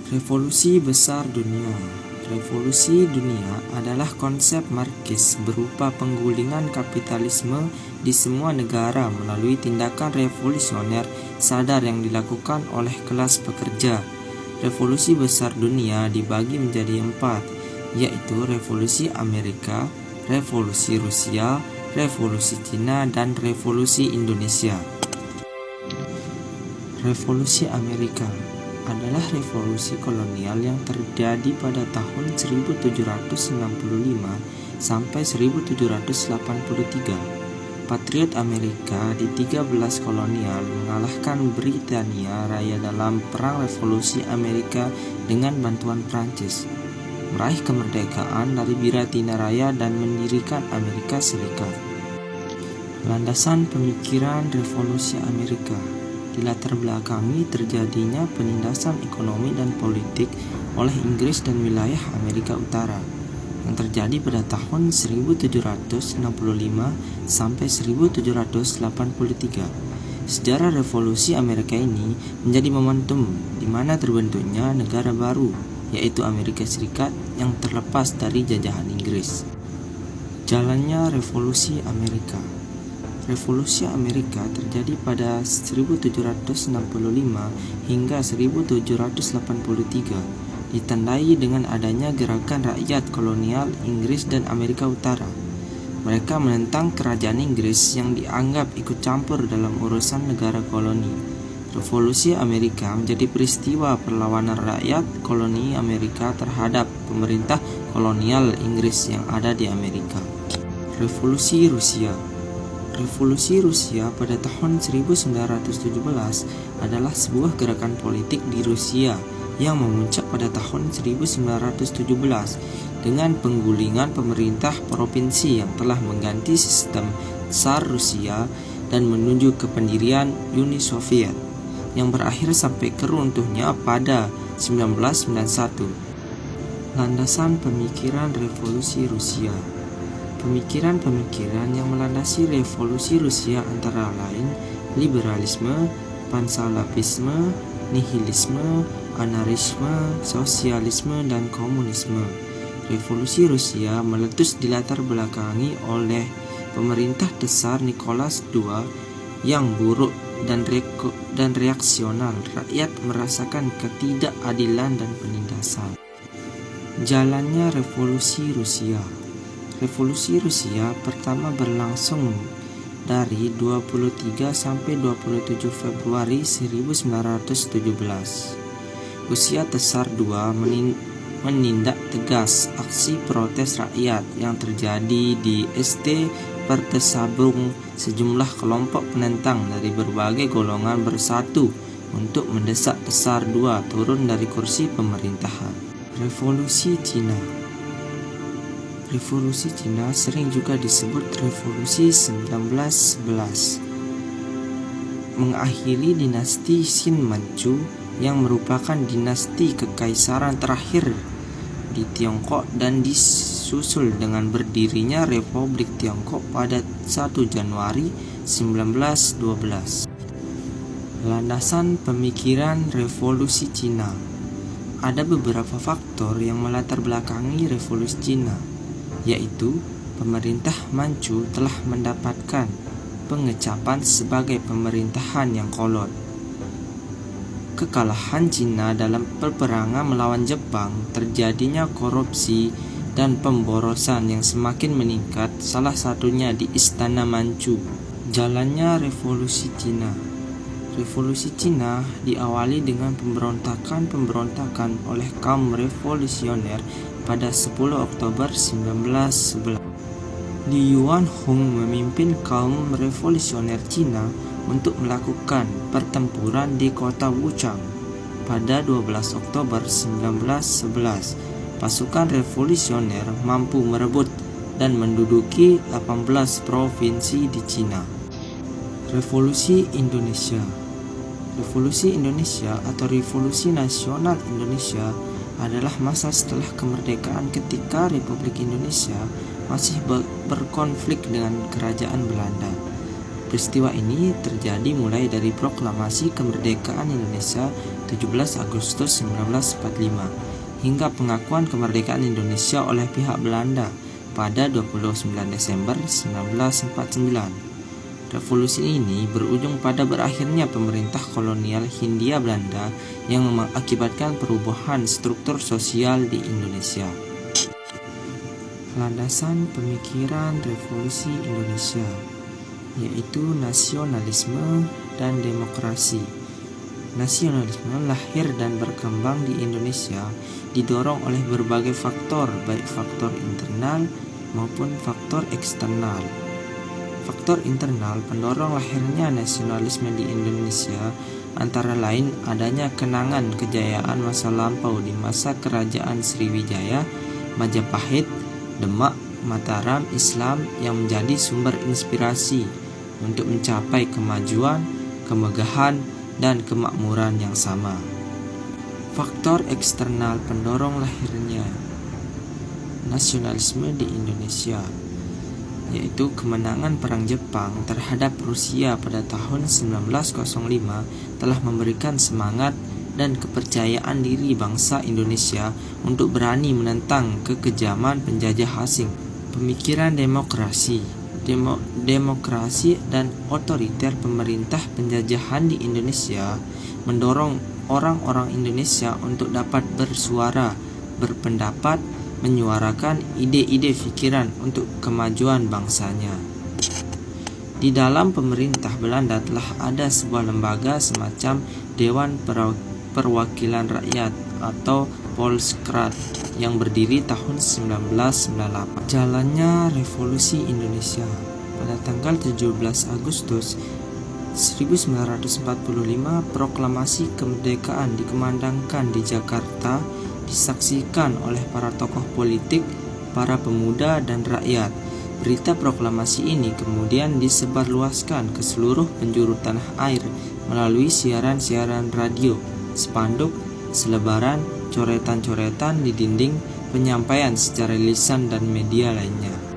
Revolusi Besar Dunia. Revolusi dunia adalah konsep Marxis berupa penggulingan kapitalisme di semua negara melalui tindakan revolusioner sadar yang dilakukan oleh kelas pekerja. Revolusi Besar Dunia dibagi menjadi 4, yaitu Revolusi Amerika, Revolusi Rusia, Revolusi Cina, dan Revolusi Indonesia. Revolusi Amerika adalah revolusi kolonial yang terjadi pada tahun 1795 sampai 1783. Patriot Amerika di 13 kolonial mengalahkan Britania Raya dalam Perang Revolusi Amerika dengan bantuan Prancis, meraih kemerdekaan dari Britania Raya dan mendirikan Amerika Serikat. Landasan pemikiran Revolusi Amerika dilatar belakangi terjadinya penindasan ekonomi dan politik oleh Inggris dan wilayah Amerika Utara yang terjadi pada tahun 1765 sampai 1783. Sejarah revolusi Amerika ini menjadi momentum di mana terbentuknya negara baru, yaitu Amerika Serikat yang terlepas dari jajahan Inggris. Jalannya revolusi Amerika. Revolusi Amerika terjadi pada 1765 hingga 1783, ditandai dengan adanya gerakan rakyat kolonial Inggris dan Amerika Utara. Mereka menentang kerajaan Inggris yang dianggap ikut campur dalam urusan negara koloni. Revolusi Amerika menjadi peristiwa perlawanan rakyat koloni Amerika terhadap pemerintah kolonial Inggris yang ada di Amerika. Revolusi Rusia. Revolusi Rusia pada tahun 1917 adalah sebuah gerakan politik di Rusia yang memuncak pada tahun 1917 dengan penggulingan pemerintah provinsi yang telah mengganti sistem Tsar Rusia dan menuju ke pendirian Uni Soviet yang berakhir sampai keruntuhnya pada 1991. Landasan pemikiran revolusi Rusia. Pemikiran-pemikiran yang melandasi revolusi Rusia antara lain liberalisme, panslavisme, nihilisme, anarkisme, sosialisme, dan komunisme. Revolusi Rusia meletus dilatar belakangi oleh pemerintah Tsar Nicholas II yang buruk dan reaksional. Rakyat merasakan ketidakadilan dan penindasan. Jalannya revolusi Rusia. Revolusi Rusia pertama berlangsung dari 23 sampai 27 Februari 1917. Rusia Tsar II menindak tegas aksi protes rakyat yang terjadi di St. Petersburg. Sejumlah kelompok penentang dari berbagai golongan bersatu untuk mendesak Tsar II turun dari kursi pemerintahan. Revolusi Cina. Revolusi Cina sering juga disebut Revolusi 1911, mengakhiri dinasti Qin Manchu yang merupakan dinasti kekaisaran terakhir di Tiongkok dan disusul dengan berdirinya Republik Tiongkok pada 1 Januari 1912. Landasan pemikiran Revolusi Cina. Ada beberapa faktor yang melatar belakangi Revolusi Cina, yaitu pemerintah Manchu telah mendapatkan pengecapan sebagai pemerintahan yang kolot. Kekalahan Cina dalam peperangan melawan Jepang, terjadinya korupsi dan pemborosan yang semakin meningkat, salah satunya di Istana Manchu. Jalannya revolusi Cina. Revolusi Cina diawali dengan pemberontakan oleh kaum revolusioner pada 10 Oktober 1911. Li Yuanhong memimpin kaum revolusioner Cina untuk melakukan pertempuran di kota Wuchang. Pada 12 Oktober 1911, pasukan revolusioner mampu merebut dan menduduki 18 provinsi di Cina. Revolusi Indonesia. Revolusi Indonesia atau Revolusi Nasional Indonesia adalah masa setelah kemerdekaan ketika Republik Indonesia masih berkonflik dengan kerajaan Belanda. Peristiwa ini terjadi mulai dari proklamasi kemerdekaan Indonesia 17 Agustus 1945 hingga pengakuan kemerdekaan Indonesia oleh pihak Belanda pada 29 Desember 1949. Revolusi ini berujung pada berakhirnya pemerintah kolonial Hindia Belanda yang mengakibatkan perubahan struktur sosial di Indonesia. Landasan pemikiran revolusi Indonesia yaitu nasionalisme dan demokrasi. Nasionalisme lahir dan berkembang di Indonesia didorong oleh berbagai faktor, baik faktor internal maupun faktor eksternal. Faktor internal pendorong lahirnya nasionalisme di Indonesia antara lain adanya kenangan kejayaan masa lampau di masa kerajaan Sriwijaya, Majapahit, Demak, Mataram, Islam yang menjadi sumber inspirasi untuk mencapai kemajuan, kemegahan, dan kemakmuran yang sama. Faktor eksternal pendorong lahirnya nasionalisme di Indonesia yaitu kemenangan Perang Jepang terhadap Rusia pada tahun 1905 telah memberikan semangat dan kepercayaan diri bangsa Indonesia untuk berani menentang kekejaman penjajah asing. Pemikiran demokrasi dan otoriter pemerintah penjajahan di Indonesia mendorong orang-orang Indonesia untuk dapat bersuara, berpendapat, menyuarakan ide-ide pikiran untuk kemajuan bangsanya. Di dalam pemerintah Belanda telah ada sebuah lembaga semacam Dewan Perwakilan Rakyat atau Volksraad yang berdiri tahun 1998. Jalannya Revolusi Indonesia. Pada tanggal 17 Agustus 1945, proklamasi kemerdekaan dikumandangkan di Jakarta, disaksikan oleh para tokoh politik, para pemuda, dan rakyat. Berita proklamasi ini kemudian disebarluaskan ke seluruh penjuru tanah air melalui siaran-siaran radio, spanduk, selebaran, coretan-coretan di dinding, penyampaian secara lisan dan media lainnya.